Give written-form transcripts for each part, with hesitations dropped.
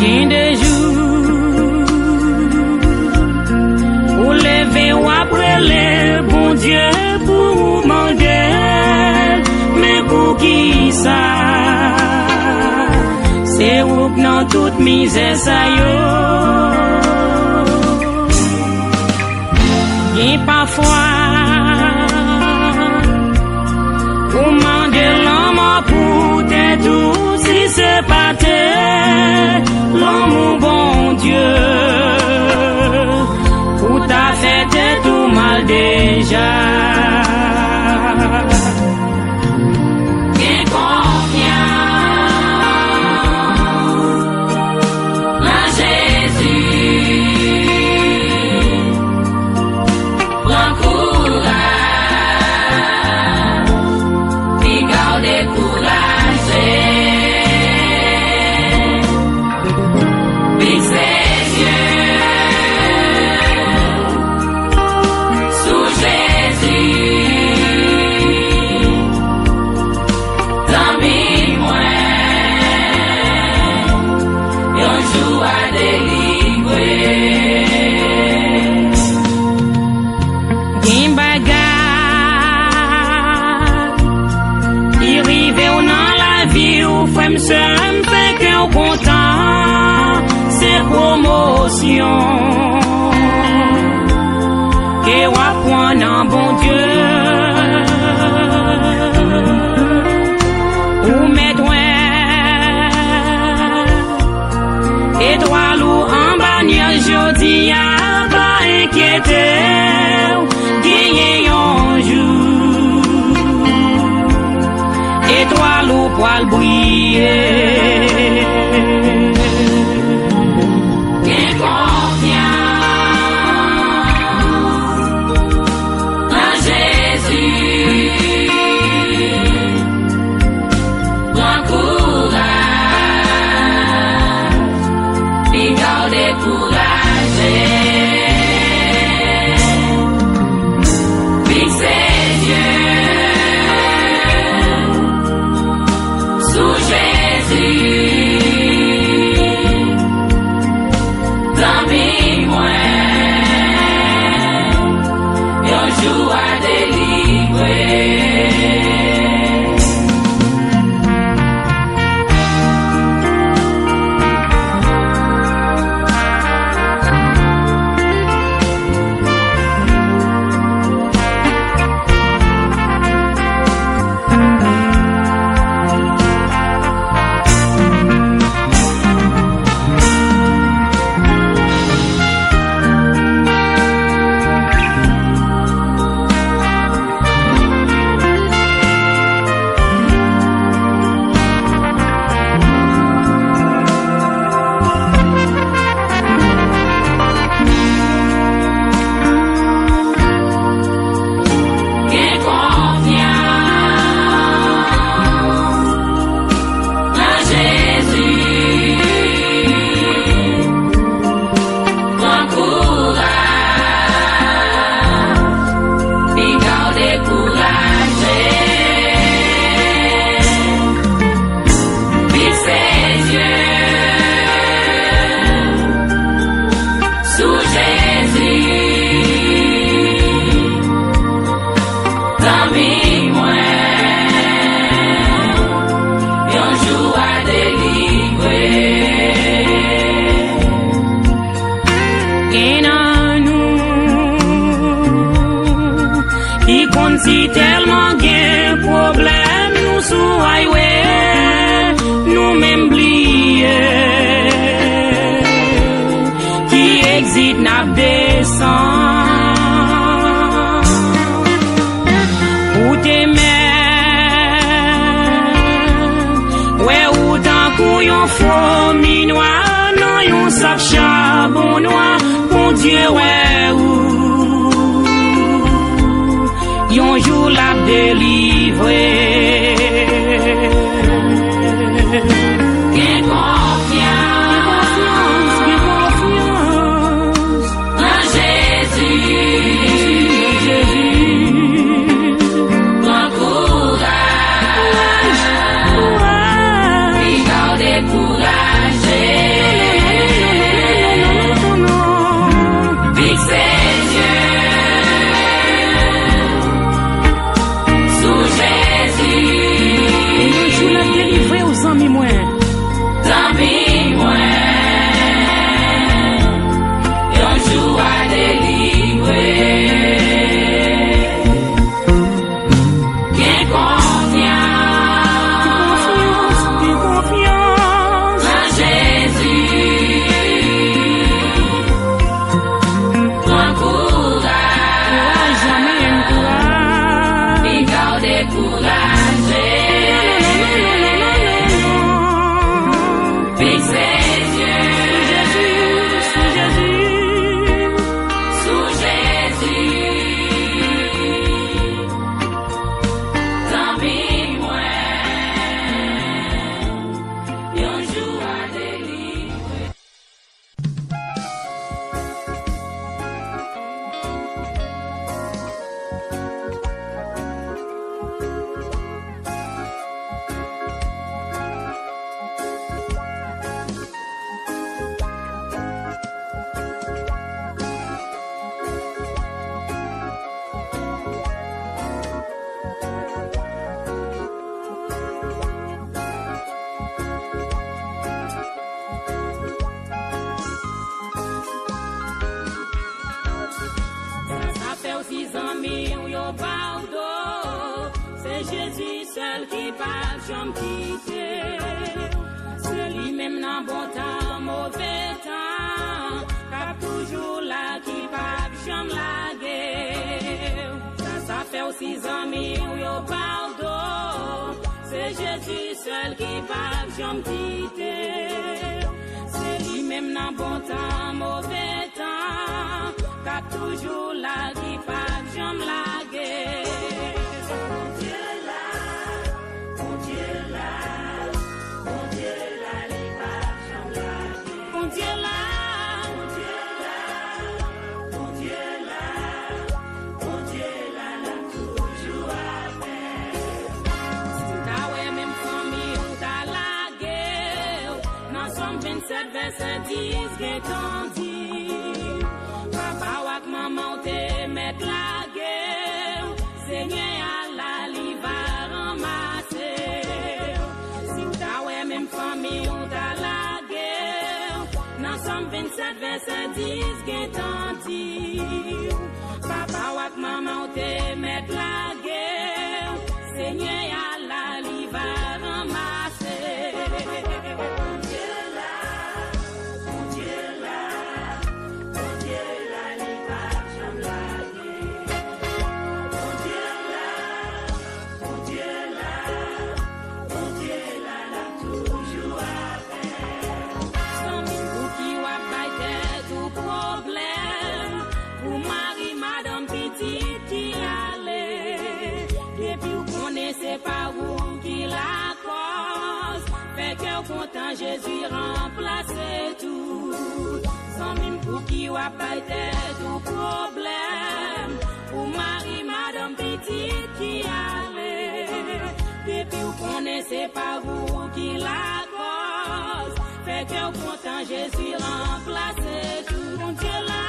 Gain de jours pour lever ou après le bon Dieu pour manger, mais pour qui ça? C'est où dans toute misère ça yo. Et parfois pour demander l'homme pour t'aider tout si c'est pas l'homme bon Dieu pour t'a fait tout mal déjà. Me fait qu'on content, c'est promotion et on apprend en bon Dieu ou mettre étoile ou en bagnole jodi à pas inquiéter gagner un jour étoile ou poil briller. Si tellement gain problème nous sous highway nous même oublier qui exit n'a descend ou t'aimer ouais ou tant qu'on yon faux minois non yon sap charbon noir bon Dieu ouais ou yon jour la délivré. Gain confiance en Jésus. Prends courage, puis garde découragé. pas jamais quitter. C'est lui-même dans bon temps, mauvais temps, cap toujours là qui pas jamais laguer. Ça fait aussi amis ou yo pardon. C'est Jésus seul qui pas jamais quitter. C'est lui-même dans bon temps, mauvais temps, cap toujours là qui pas jamais laguer. Verset 10 qui t'en dit, papa ou maman te met la guerre, Seigneur Allah li va ramasser. Si t'as ouais même famille ou t'as la guerre, dans Somme 27 verset 10 qui t'en dit, papa ou maman te met la guerre, Seigneur Allah li va ramasser. C'est pas où qui la cause, fait que content Jésus remplace tout. Sans même pour qui ou pas tout problème, pour Marie, madame petite qui allait. Depuis vous connaissez pas vous qui la cause, fait que content Jésus remplace tout. Mon Dieu là,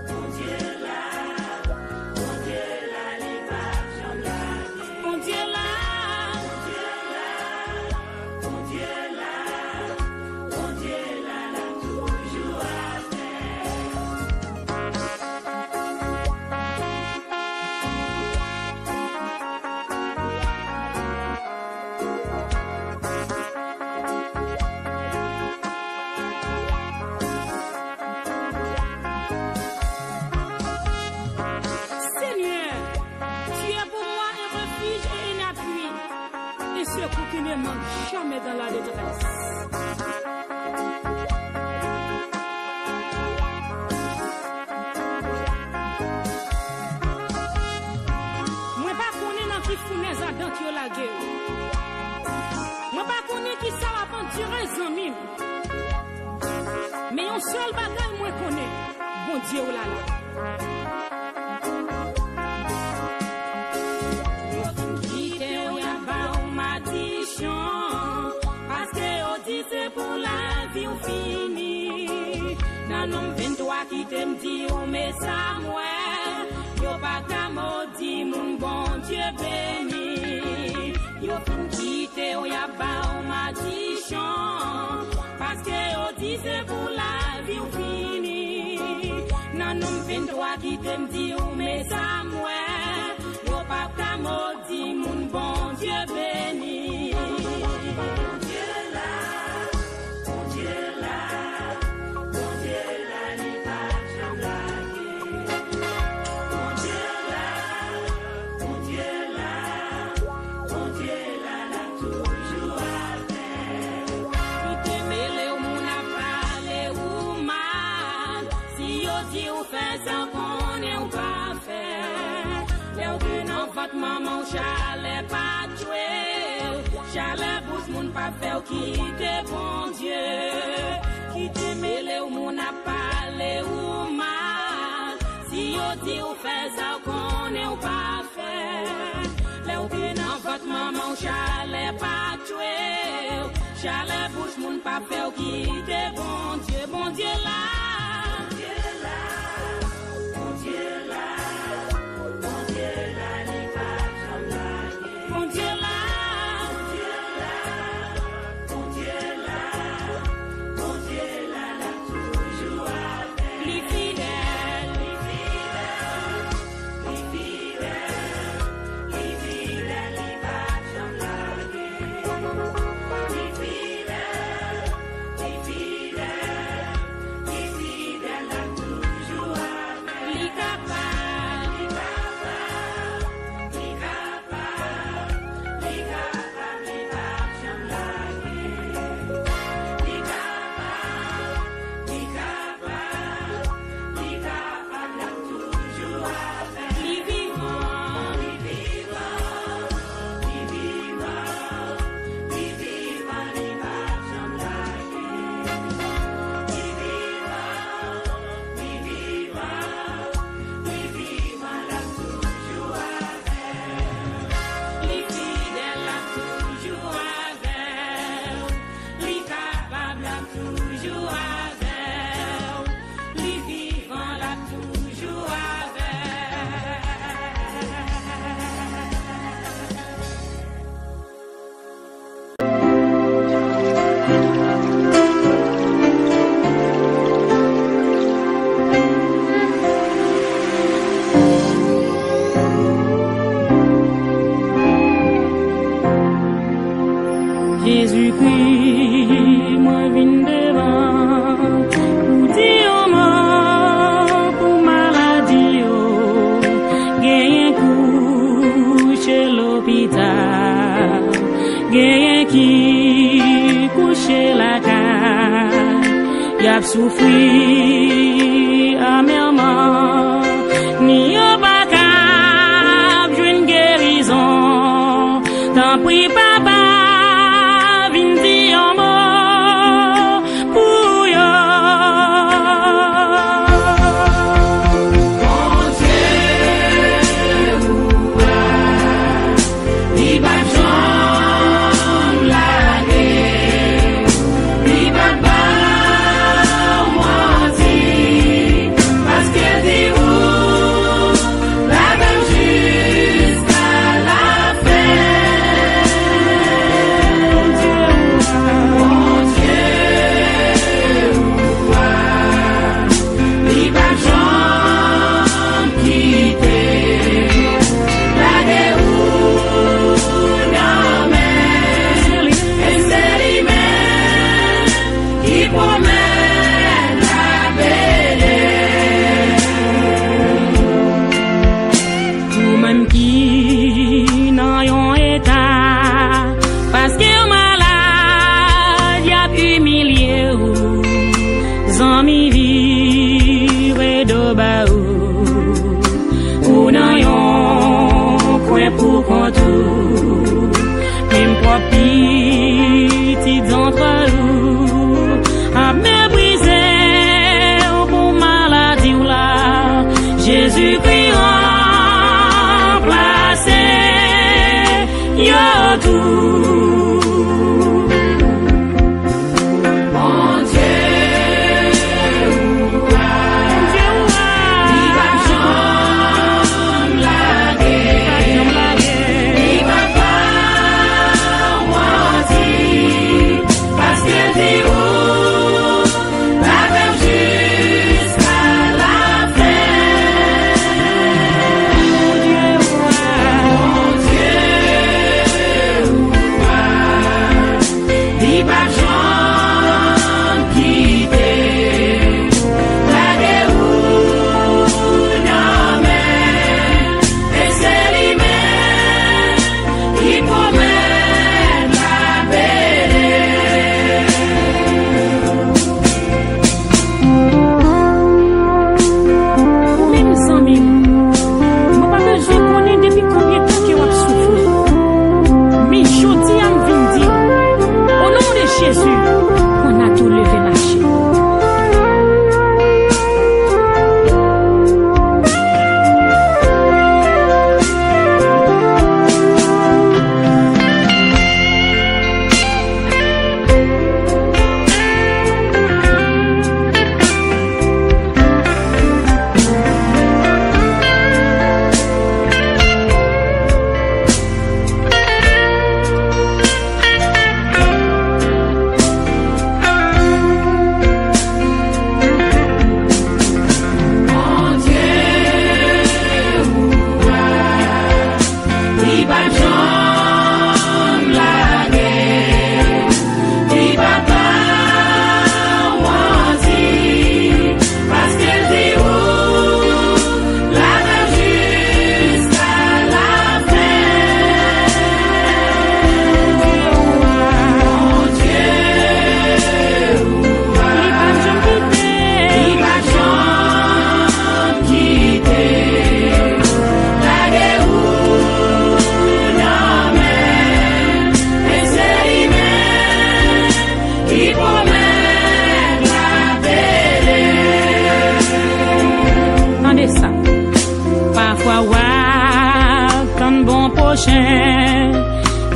mon Dieu là, mon Dieu là. Pour qui ne manque jamais dans la détresse. Moi pas connais dans qui fournaise à dents qui la guerre. Moi pas connais qui ça va aventurer amis. Mais un seul bagage moi connais. Bon Dieu ou là là. Parce que on dit c'est pour la vie ou fini. Dans nom 23 qui t'aime dit ou mais ça moi, yo pas qu'à maudit mon bon Dieu béni. Yo fin quitter ou y'a pas ou m'a dit chant. Parce que on dit c'est pour la vie ou fini. Dans nom 23 qui t'aime dit ou mais ça moi, yo pas qu'à maudit mon bon Dieu béni. Mon Dieu là, mon Dieu là, mon Dieu là, il va jamais laguer. Mon Dieu là, mon Dieu là, mon Dieu là, l'a toujours avec. Il te mêle au monde à parler ou mal. Si yo dit ou fait ça qu'on est ou pas faire. Léo que non votre maman chalet pas jouer. Chalet bouche moun pas faire quitter bon Dieu. Qui te mêle ou moun a parlé ou mal. Si yo dit ou fait ça qu'on est ou pas faire. Léo que non votre maman chalet pas jouer. Chalet bouche moun pas faire quitter bon Dieu. Bon Dieu là, bon Dieu là, bon Dieu là. Mon Dieu là, mon Dieu là, mon Dieu là, l'a toujours avec. Les fidèles, les fidèles, les fidèles, les fidèles. Jésus-Christ, moi vin devant, pour dire mort, pour maladie, gagne couche l'hôpital, gagne qui couche la cage, y a souffri amèrement, ni a pas cap une guérison, tant pis papa.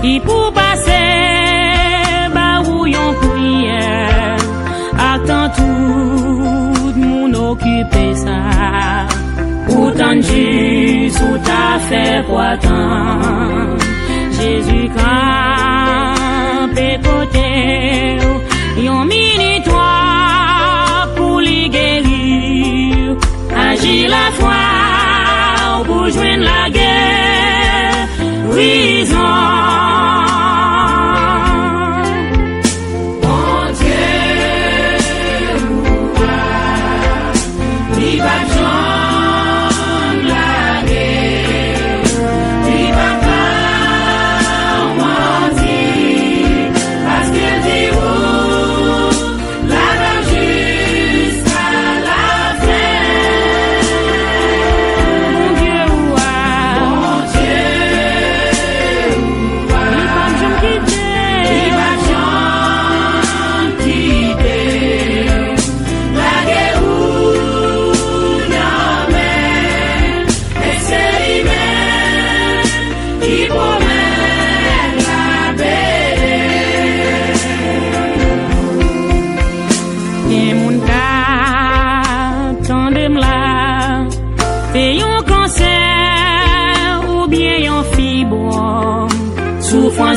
Qui pour passer, bah où yon prière, attend tout moun occupé ça. Pourtant juste ou t'a fait quoi tant, Jésus campé côté, yon minutoire pour lui guérir, agit la foi pour joindre la guerre. Prison,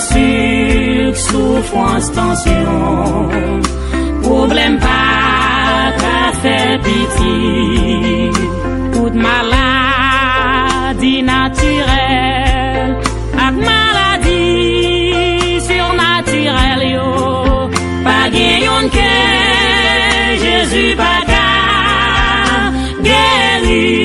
sucre, souffrance, tension, problème pas qu'à faire pitié, toute maladie naturelle, ak maladie surnaturelle yo, pas gayon que Jésus pas qu'à guérir.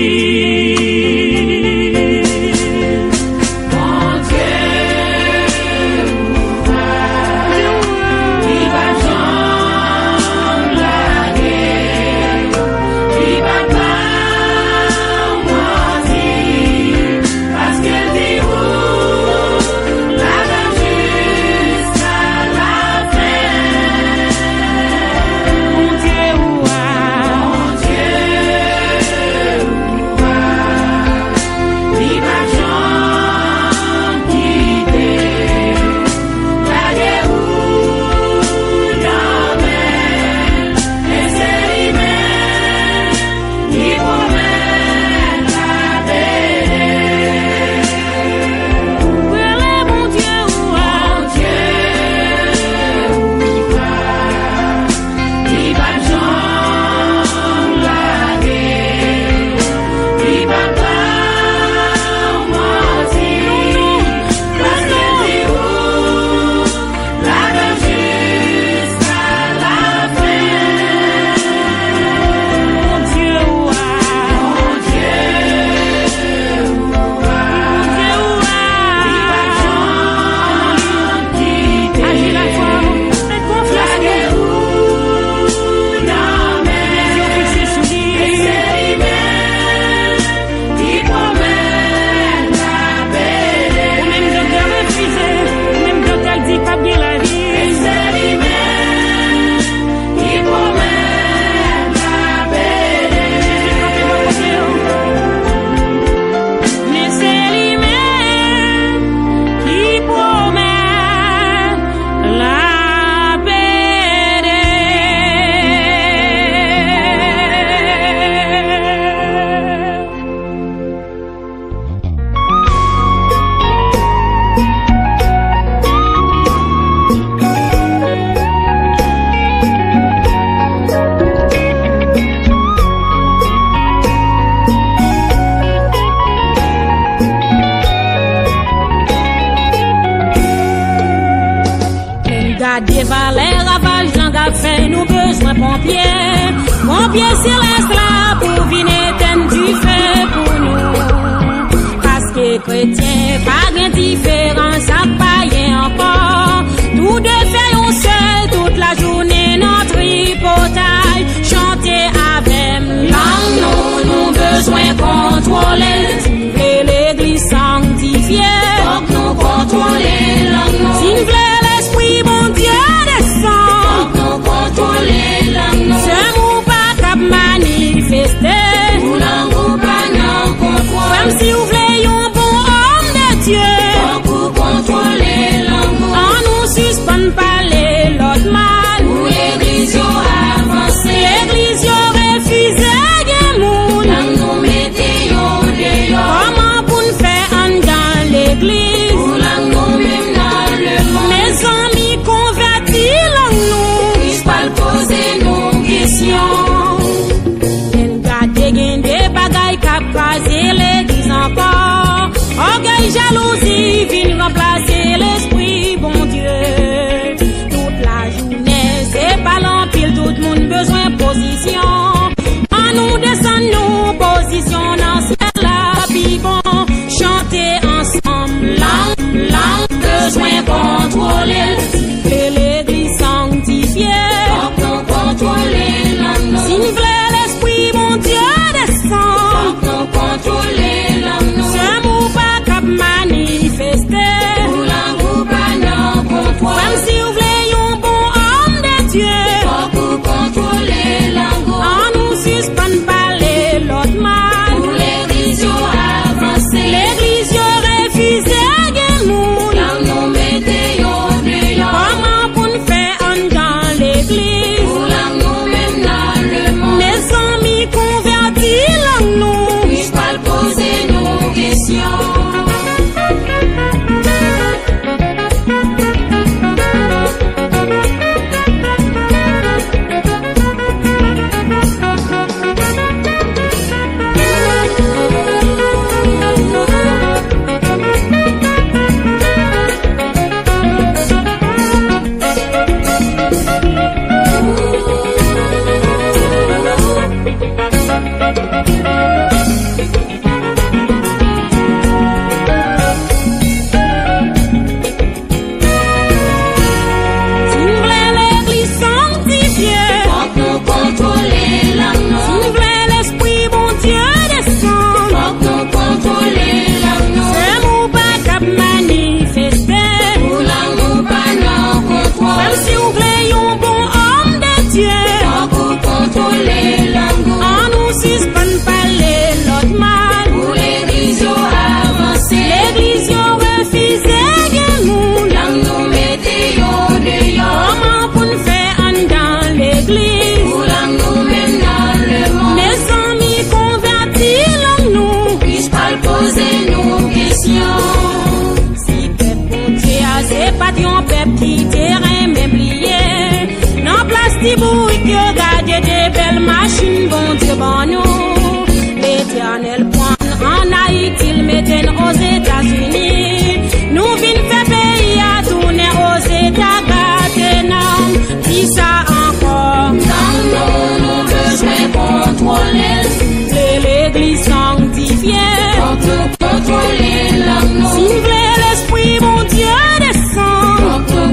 Pompier céleste là pour venir t'aimer du feu pour nous. Parce que chrétien, pas de différence, à païen encore. Nous deux faisons seul toute la journée, notre hypothèque. Chanter avec langue, nous besoin contrôler. Et l'église sanctifiée, donc nous contrôler langue. S'il plaît l'esprit, bon Dieu descend. Donc nous contrôler langue. Manifester, pour l'engouement contrôle. Comme si vous voulez un bon homme de Dieu, pour contrôler l'amour. On nous suspend parler l'autre mal. Pour l'église yo avancé, l'église yo refusé des moun. Nous mettez yo dehors. Comment pour nous faire en dans l'église? Pour l'amour même dans le monde. Mes amis convertis nous. Ils parlent poser nos questions. L'église encore, orgueil, jalousie, viennent remplacer l'esprit, bon Dieu. Toute la journée, c'est pas l'empile, tout le monde besoin de position. En nous descend nous, position dans celle-là, puis bon, chanter ensemble, langue, besoin contrôler. Et l'église sanctifiée, nous contrôler l'amour. S'il vous plaît, l'esprit, bon Dieu, descend. Contrôler l'amour. Ce mot pas cap manifester. petit bruit qui regarde des belles machines, bon Dieu, bon nous. L'éternel point en Haïti, il mettait aux États-Unis. Nous vînes faire pays à tourner aux États-Unis. Dis ça encore. Nous besoin contrôler. L'église sanctifiée. Contrôler l'homme. Siffler l'esprit, mon Dieu, descend.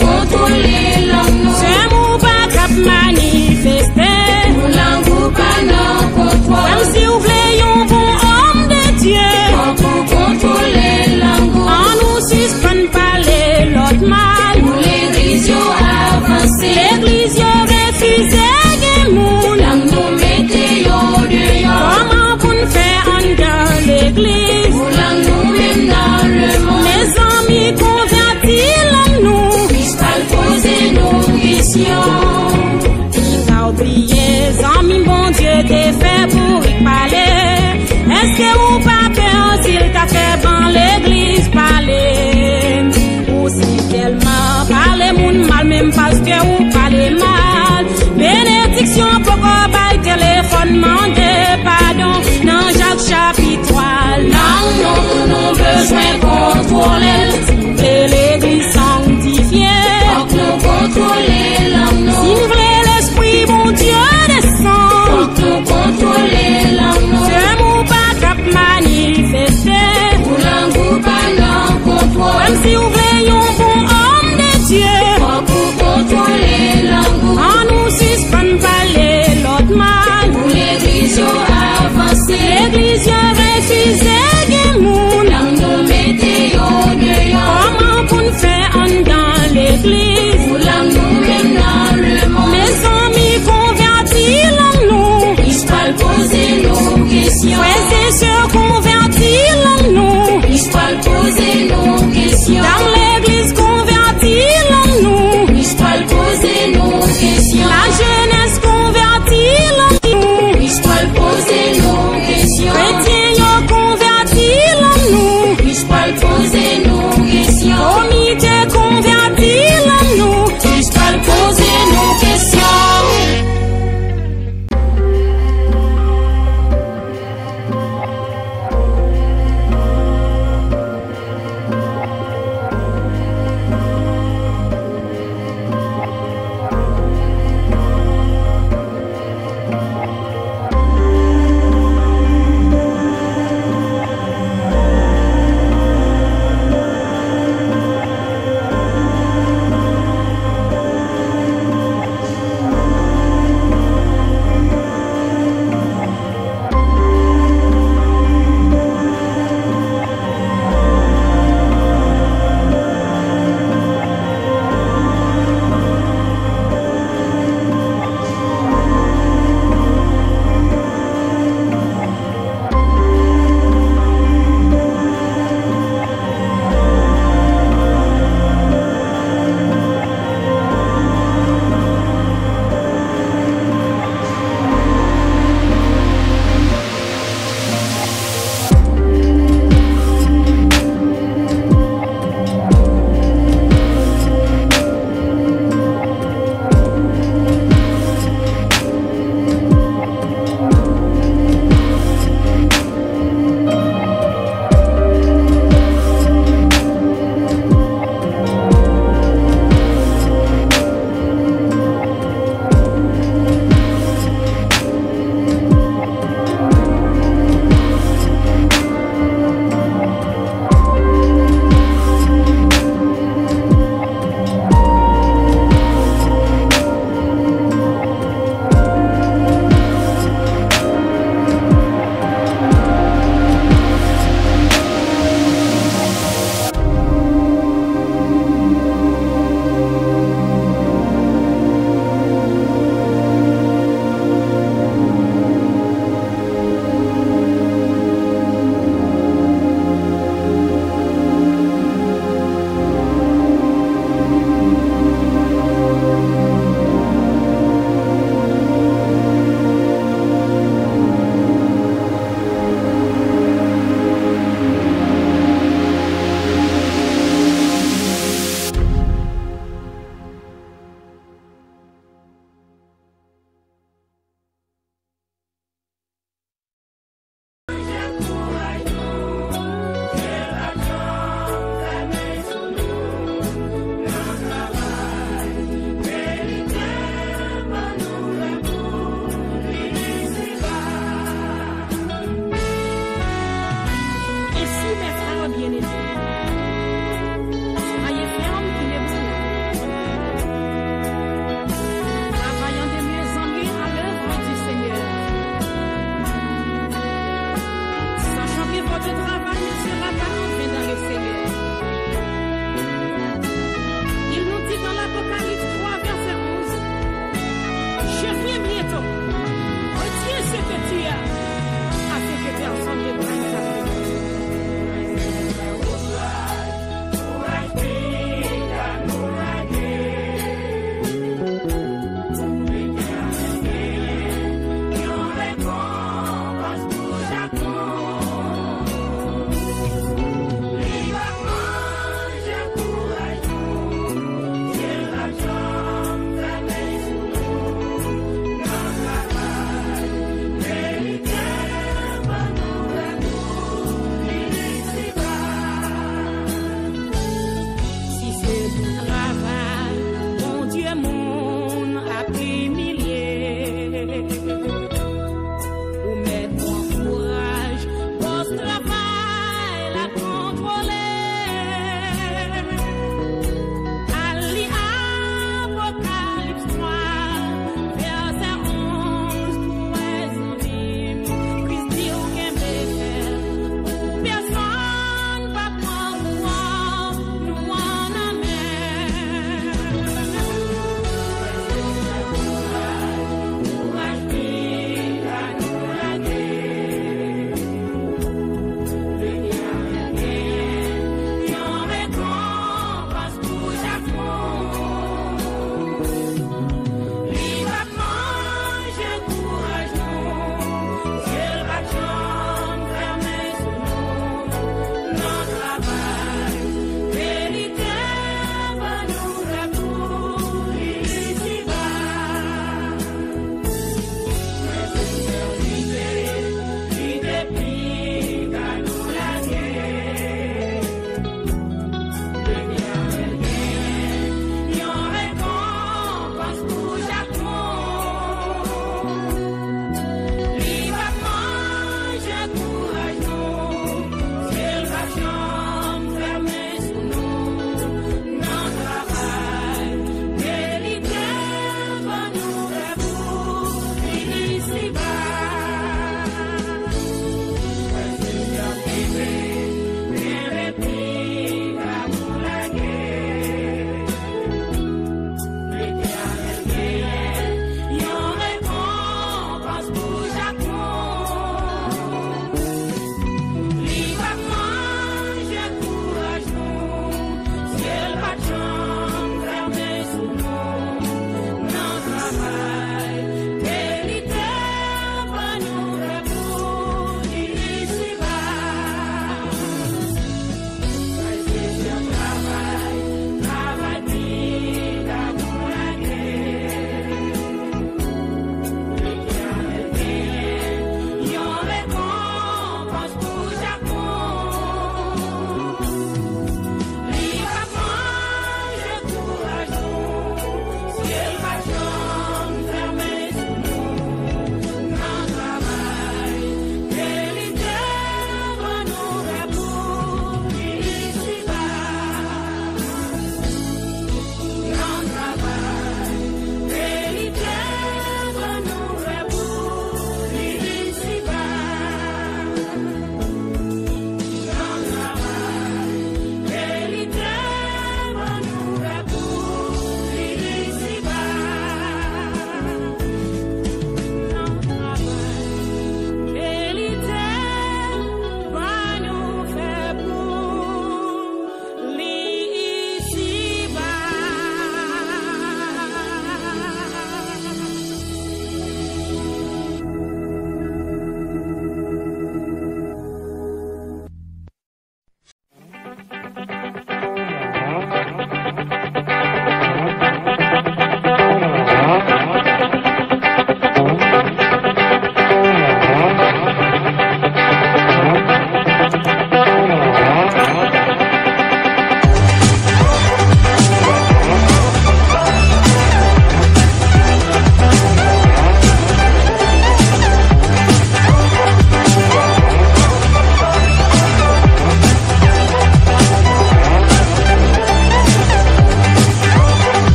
Contrôler l'homme. C'est mon pas cap manifester. Nous l'envoie pas non contrôle. Même si vous voulez un bon homme de Dieu. Contrôler l'homme. En nous suspend parler l'autre mal. Pour l'église avancée. L'église refuse les moun. Nous mettez dehors. Comment pour nous faire en dans l'église? Pour nous même dans le monde. Mes amis convertis nous. Puisse pas poser nos questions. Il a oublié, amis, bon Dieu t'es fait pour y parler. Est-ce que vous pas peur s'il t'a fait dans l'église parler? Ou si tellement parler moun mal, même parce que vous parlez mal. Bénédiction pour qu'on baille téléphone.